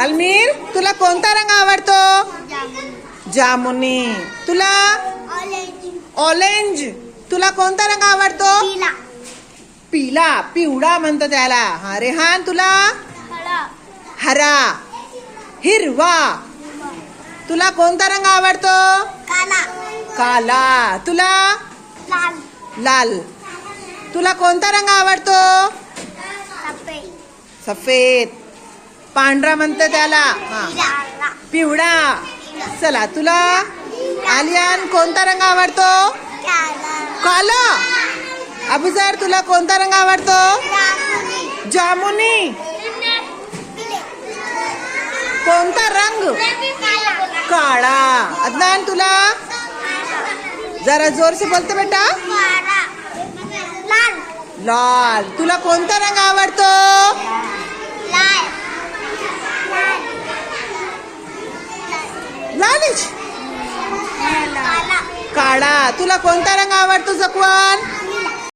अलमीर, तुला कोणता रंग आवडतो? जामुनी. तुला? ऑरेंज. तुला कोणता रंग आवडतो? पिला, पिवळा म्हणतो त्याला. हा रेहान, तुला? हरा. हिरवा. तुला कोणता रंग आवडतो? काला. तुला? लाल. तुला कोणता रंग आवडतो? सफेद. पांढरा म्हणतो त्याला. हा पिवळा. चला, तुला? आलियान, कोणता रंग आवडतो? काला. अबुजर, तुला कोणता रंग आवडतो? जामुनी. कोणता रंग? काळा. अदनान, तुला? जरा जोर से बोलते बेटा. लाल. तुला कोणता रंग आवडतो? लालिश. काळा. तुला कोणता रंग आवडतो जकवान?